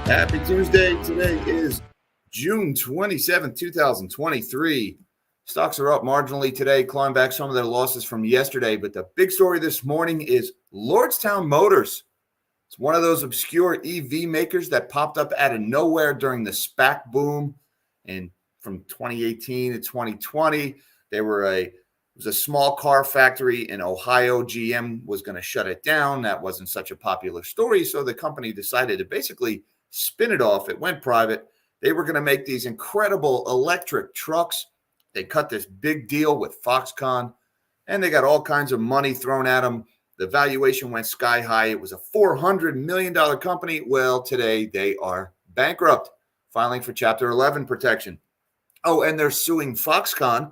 Happy Tuesday. Today is June 27th, 2023. Stocks are up marginally today, clawing back some of their losses from yesterday. But the big story this morning is Lordstown Motors. It's one of those obscure EV makers that popped up out of nowhere during the SPAC boom from 2018 to 2020. It was a small car factory in Ohio. GM was going to shut it down. That wasn't such a popular story. So the company decided to basically spin it off. It went private. They were going to make these incredible electric trucks. They cut this big deal with Foxconn, and they got all kinds of money thrown at them. The valuation went sky high. It was a $400 million company. Well, today they are bankrupt, filing for Chapter 11 protection. Oh, and they're suing Foxconn,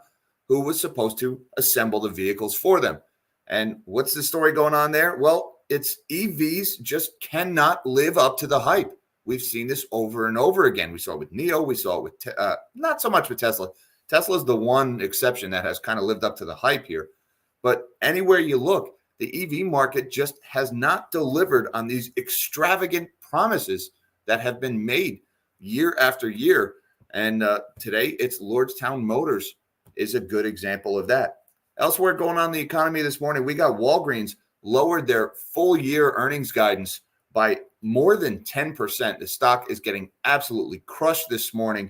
who was supposed to assemble the vehicles for them. And what's the story going on there? Well, it's EVs just cannot live up to the hype. We've seen this over and over again. We saw it with NIO. We saw it with, not so much with Tesla. Tesla's the one exception that has kind of lived up to the hype here. But anywhere you look, the EV market just has not delivered on these extravagant promises that have been made year after year. And today, it's Lordstown Motors is a good example of that. Elsewhere going on in the economy this morning, we got Walgreens lowered their full year earnings guidance by more than 10%. The stock is getting absolutely crushed this morning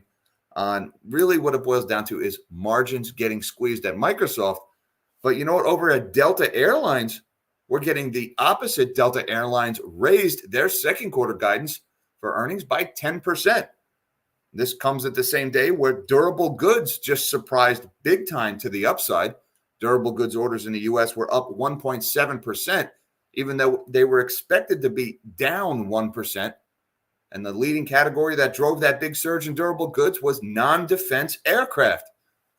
on really what it boils down to is margins getting squeezed at Microsoft. But you know what? Over at Delta Airlines, we're getting the opposite. Delta Airlines raised their second quarter guidance for earnings by 10%. This comes at the same day where durable goods just surprised big time to the upside. Durable goods orders in the U.S. were up 1.7%, even though they were expected to be down 1%. And the leading category that drove that big surge in durable goods was non-defense aircraft.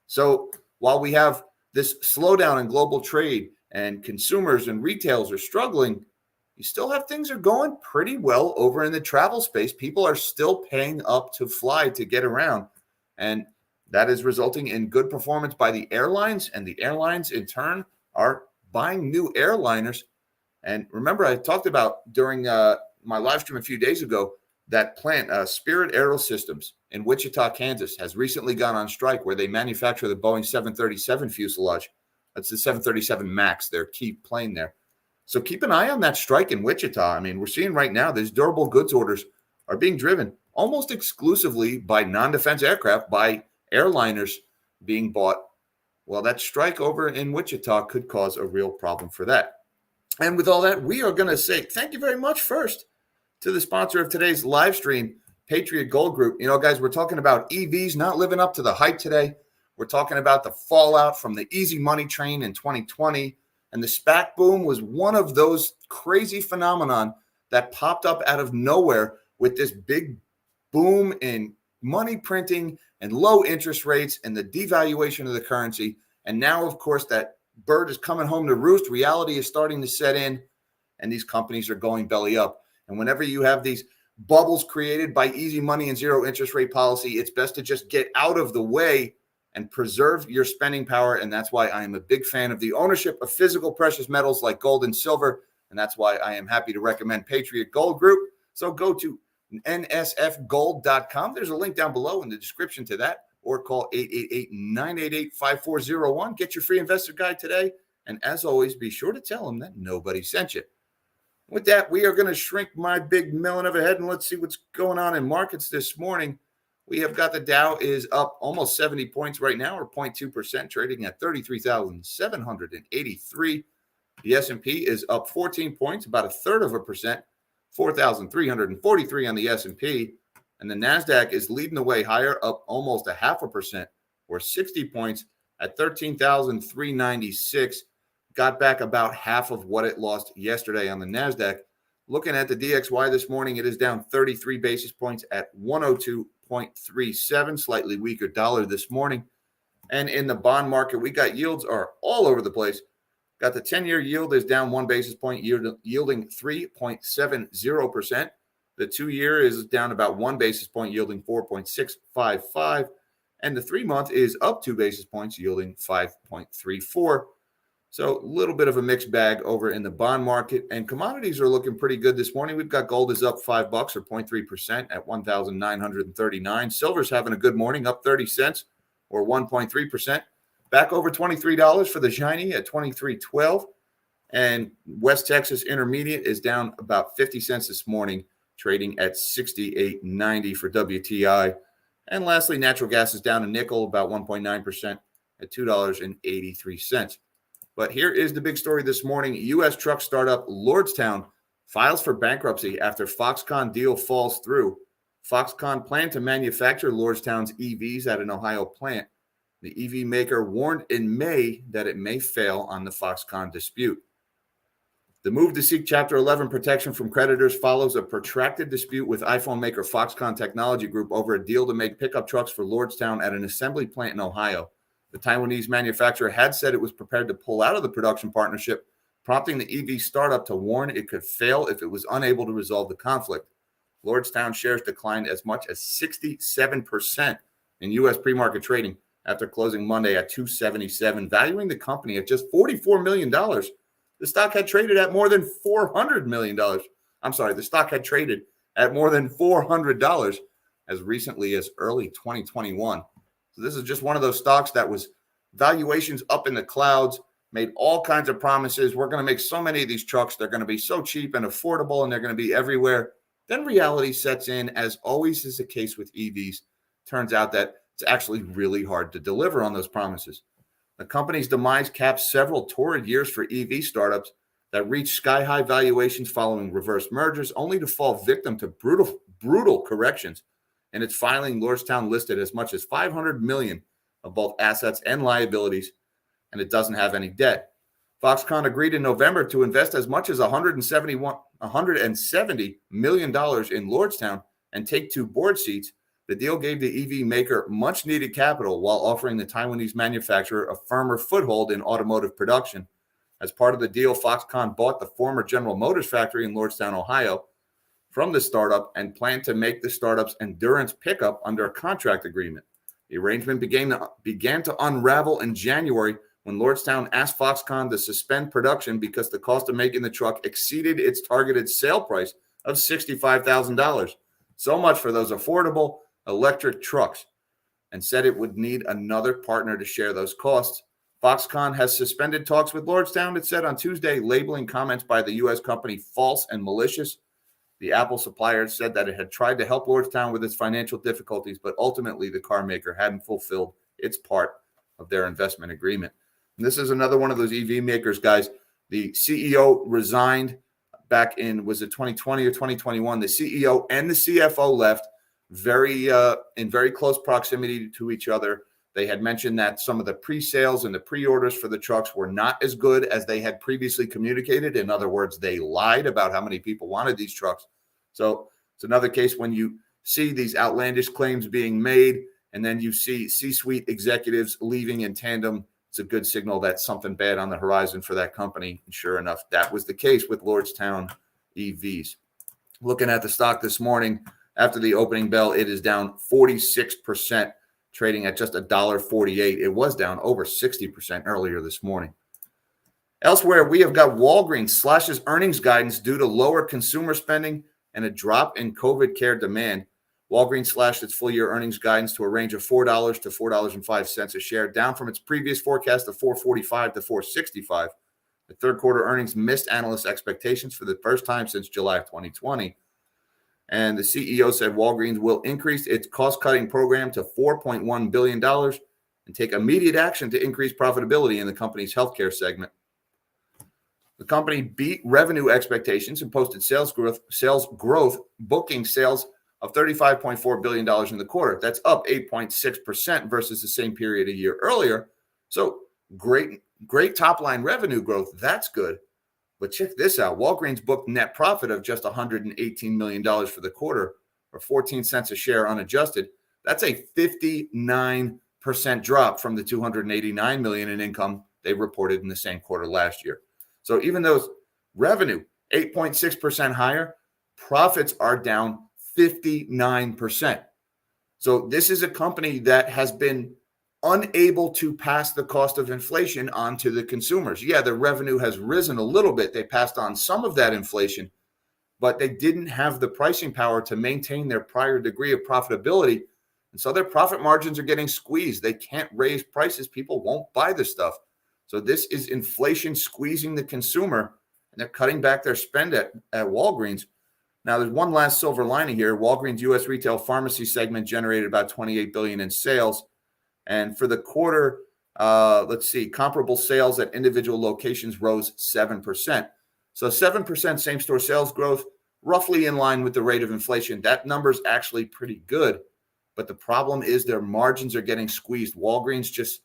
So while we have this slowdown in global trade and consumers and retailers are struggling, you still have things are going pretty well over in the travel space. People are still paying up to fly to get around. And that is resulting in good performance by the airlines. And the airlines, in turn, are buying new airliners. And remember, I talked about during my live stream a few days ago, that plant, Spirit Aerosystems in Wichita, Kansas, has recently gone on strike where they manufacture the Boeing 737 fuselage. That's the 737 MAX, their key plane there. So keep an eye on that strike in Wichita. I mean, we're seeing right now these durable goods orders are being driven almost exclusively by non-defense aircraft, by airliners being bought. Well, that strike over in Wichita could cause a real problem for that. And with all that, we are going to say thank you very much first to the sponsor of today's live stream, Patriot Gold Group. You know, guys, we're talking about EVs not living up to the hype today. We're talking about the fallout from the easy money train in 2020. And the SPAC boom was one of those crazy phenomenon that popped up out of nowhere with this big boom in money printing and low interest rates and the devaluation of the currency. And now, of course, that bird is coming home to roost. Reality is starting to set in, and these companies are going belly up. And whenever you have these bubbles created by easy money and zero interest rate policy, it's best to just get out of the way and preserve your spending power. And that's why I am a big fan of the ownership of physical precious metals like gold and silver. And that's why I am happy to recommend Patriot Gold Group. So go to nsfgold.com. There's a link down below in the description to that, or call 888-988-5401. Get your free investor guide today. And as always, be sure to tell them that nobody sent you. With that, we are going to shrink my big melon of a head, and let's see what's going on in markets this morning. We have got the Dow is up almost 70 points right now, or 0.2%, trading at 33,783. The S&P is up 14 points, about 1/3%, 4,343 on the S&P. And the NASDAQ is leading the way higher, up almost 0.5%, or 60 points at 13,396. Got back about half of what it lost yesterday on the NASDAQ. Looking at the DXY this morning, it is down 33 basis points at 102.37, slightly weaker dollar this morning. And in the bond market, we got yields are all over the place. Got the 10-year yield is down 1 basis point, yielding 3.70%. The 2-year is down about 1 basis point, yielding 4.655. And the 3-month is up 2 basis points, yielding 5.34. So a little bit of a mixed bag over in the bond market, and commodities are looking pretty good this morning. We've got gold is up $5 or 0.3% at 1,939. Silver's having a good morning, up 30 cents or 1.3%. Back over $23 for the shiny at 23.12. And West Texas Intermediate is down about 50 cents this morning, trading at 68.90 for WTI. And lastly, natural gas is down a nickel, about 1.9% at $2.83. But here is the big story this morning. U.S. truck startup Lordstown files for bankruptcy after Foxconn deal falls through. Foxconn planned to manufacture Lordstown's EVs at an Ohio plant. The EV maker warned in May that it may fail on the Foxconn dispute. The move to seek Chapter 11 protection from creditors follows a protracted dispute with iPhone maker Foxconn Technology Group over a deal to make pickup trucks for Lordstown at an assembly plant in Ohio. The Taiwanese manufacturer had said it was prepared to pull out of the production partnership, prompting the EV startup to warn it could fail if it was unable to resolve the conflict. Lordstown shares declined as much as 67% in U.S. pre-market trading after closing Monday at $277, valuing the company at just $44 million. The stock had traded at more than $400 million. I'm sorry, the stock had traded at more than $400 as recently as early 2021. So this is just one of those stocks that was valuations up in the clouds, made all kinds of promises. We're going to make so many of these trucks. They're going to be so cheap and affordable, and they're going to be everywhere. Then reality sets in, as always is the case with EVs. Turns out that it's actually really hard to deliver on those promises. The company's demise caps several torrid years for EV startups that reached sky-high valuations following reverse mergers, only to fall victim to brutal corrections. In its filing, Lordstown listed as much as $500 million of both assets and liabilities, and it doesn't have any debt. Foxconn agreed in November to invest as much as $170 million in Lordstown and take 2 board seats. The deal gave the EV maker much-needed capital while offering the Taiwanese manufacturer a firmer foothold in automotive production. As part of the deal, Foxconn bought the former General Motors factory in Lordstown, Ohio, from the startup and planned to make the startup's endurance pickup under a contract agreement. The arrangement began to unravel in January when Lordstown asked Foxconn to suspend production because the cost of making the truck exceeded its targeted sale price of $65,000. So much for those affordable electric trucks, and said it would need another partner to share those costs. Foxconn has suspended talks with Lordstown, it said on Tuesday, labeling comments by the U.S. company false and malicious. The Apple supplier said that it had tried to help Lordstown with its financial difficulties, but ultimately the car maker hadn't fulfilled its part of their investment agreement. And this is another one of those EV makers, guys. The CEO resigned back in, was it 2020 or 2021? The CEO and the CFO left in very close proximity to each other. They had mentioned that some of the pre-sales and the pre-orders for the trucks were not as good as they had previously communicated. In other words, they lied about how many people wanted these trucks. So it's another case when you see these outlandish claims being made and then you see C-suite executives leaving in tandem. It's a good signal that something bad on the horizon for that company. And sure enough, that was the case with Lordstown EVs. Looking at the stock this morning, after the opening bell, it is down 46%, trading at just $1.48. It was down over 60% earlier this morning. Elsewhere, we have got Walgreens slashes earnings guidance due to lower consumer spending and a drop in COVID care demand. Walgreens slashed its full-year earnings guidance to a range of $4 to $4.05 a share, down from its previous forecast of $4.45 to $4.65. The third quarter earnings missed analyst expectations for the first time since July of 2020. And the CEO said Walgreens will increase its cost-cutting program to $4.1 billion and take immediate action to increase profitability in the company's healthcare segment. The company beat revenue expectations and posted sales growth, booking sales of $35.4 billion in the quarter. That's up 8.6% versus the same period a year earlier. So great top-line revenue growth. That's good. But check this out. Walgreens booked net profit of just $118 million for the quarter, or 14 cents a share unadjusted. That's a 59% drop from the $289 million in income they reported in the same quarter last year. So even though revenue 8.6% higher, profits are down 59%. So this is a company that has been unable to pass the cost of inflation on to the consumers. Yeah, their revenue has risen a little bit. They passed on some of that inflation, but they didn't have the pricing power to maintain their prior degree of profitability. And so their profit margins are getting squeezed. They can't raise prices. People won't buy the stuff. So this is inflation squeezing the consumer, and they're cutting back their spend at Walgreens. Now, there's one last silver lining here. Walgreens U.S. retail pharmacy segment generated about $28 billion in sales. And for the quarter, comparable sales at individual locations rose 7%. So 7% same-store sales growth, roughly in line with the rate of inflation. That number's actually pretty good. But the problem is their margins are getting squeezed. Walgreens just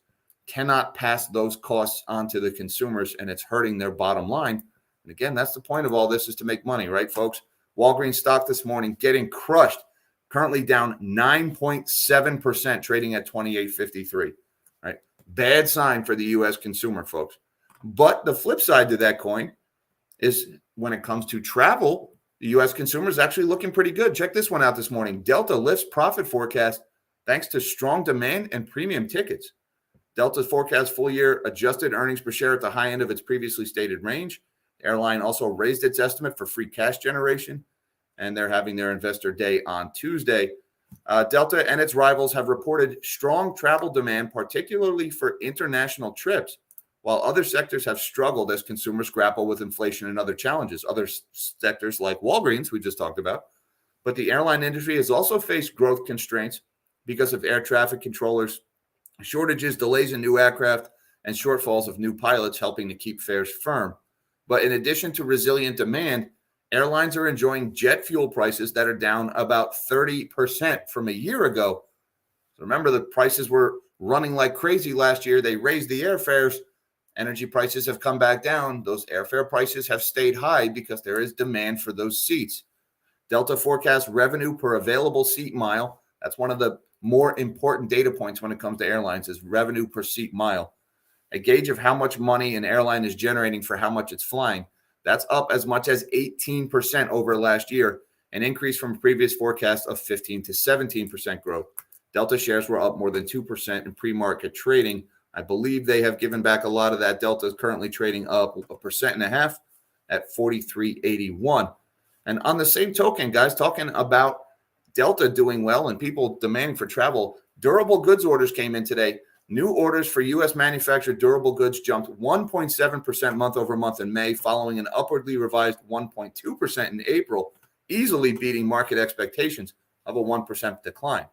cannot pass those costs on to the consumers, and it's hurting their bottom line. And again, that's the point of all this, is to make money, right, folks? Walgreens stock this morning getting crushed, currently down 9.7%, trading at $28.53. Right? Bad sign for the U.S. consumer, folks. But the flip side to that coin is when it comes to travel, the U.S. consumer is actually looking pretty good. Check this one out this morning. Delta lifts profit forecast thanks to strong demand and premium tickets. Delta's forecast full-year adjusted earnings per share at the high end of its previously stated range. The airline also raised its estimate for free cash generation, and they're having their investor day on Tuesday. Delta and its rivals have reported strong travel demand, particularly for international trips, while other sectors have struggled as consumers grapple with inflation and other challenges. Other sectors like Walgreens, we just talked about. But the airline industry has also faced growth constraints because of air traffic controllers, shortages, delays in new aircraft, and shortfalls of new pilots, helping to keep fares firm. But in addition to resilient demand, airlines are enjoying jet fuel prices that are down about 30% from a year ago. So remember, the prices were running like crazy last year. They raised the airfares. Energy prices have come back down. Those airfare prices have stayed high because there is demand for those seats. Delta forecasts revenue per available seat mile. That's one of the more important data points when it comes to airlines, is revenue per seat mile, a gauge of how much money an airline is generating for how much it's flying. That's up as much as 18% over last year, an increase from previous forecasts of 15 to 17% growth. Delta shares were up more than 2% in pre-market trading. I believe they have given back a lot of that. Delta is currently trading up 1.5% at 43.81. And on the same token, guys, talking about Delta doing well and people demanding for travel, durable goods orders came in today. New orders for U.S. manufactured durable goods jumped 1.7% month over month in May, following an upwardly revised 1.2% in April, easily beating market expectations of a 1% decline.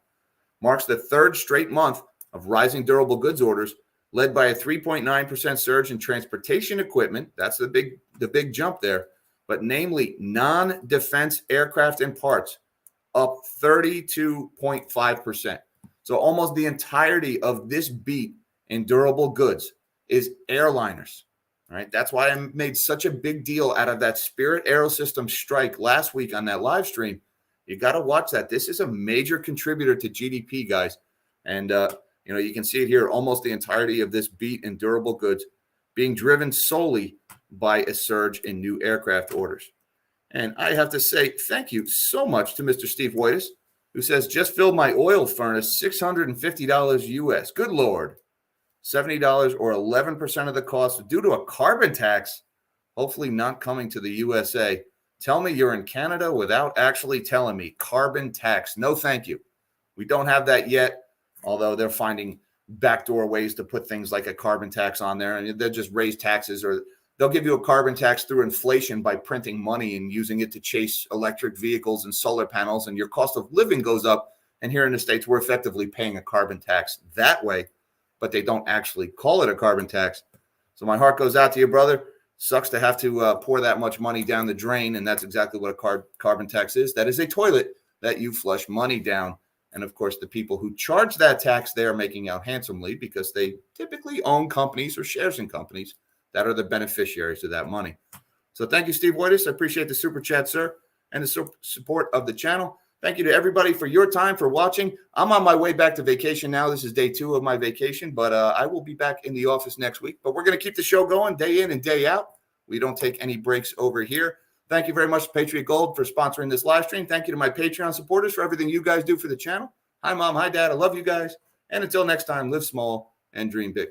Marks the third straight month of rising durable goods orders, led by a 3.9% surge in transportation equipment. That's the big jump there. But namely, non-defense aircraft and parts, up 32.5%. So almost the entirety of this beat in durable goods is airliners. All right. That's why I made such a big deal out of that Spirit Aerosystems strike last week on that live stream. You got to watch that. This is a major contributor to GDP, guys. And, you can see it here, almost the entirety of this beat in durable goods being driven solely by a surge in new aircraft orders. And I have to say thank you so much to Mr. Steve Waitis, who says, just filled my oil furnace, $650 US. Good Lord. $70 or 11% of the cost due to a carbon tax, hopefully not coming to the USA. Tell me you're in Canada without actually telling me. Carbon tax. No, thank you. We don't have that yet, although they're finding backdoor ways to put things like a carbon tax on there, and they'll just raise taxes, or they'll give you a carbon tax through inflation by printing money and using it to chase electric vehicles and solar panels, and your cost of living goes up. And here in the States, we're effectively paying a carbon tax that way, but they don't actually call it a carbon tax. So my heart goes out to you, brother. Sucks to have to pour that much money down the drain, and that's exactly what a carbon tax is. That is a toilet that you flush money down. And, of course, the people who charge that tax, they are making out handsomely because they typically own companies or shares in companies that are the beneficiaries of that money. So thank you, Steve Waitis. I appreciate the super chat, sir, and the support of the channel. Thank you to everybody for your time, for watching. I'm on my way back to vacation now. This is day 2 of my vacation, but I will be back in the office next week. But we're going to keep the show going day in and day out. We don't take any breaks over here. Thank you very much to Patriot Gold for sponsoring this live stream. Thank you to my Patreon supporters for everything you guys do for the channel. Hi, Mom. Hi, Dad. I love you guys. And until next time, live small and dream big.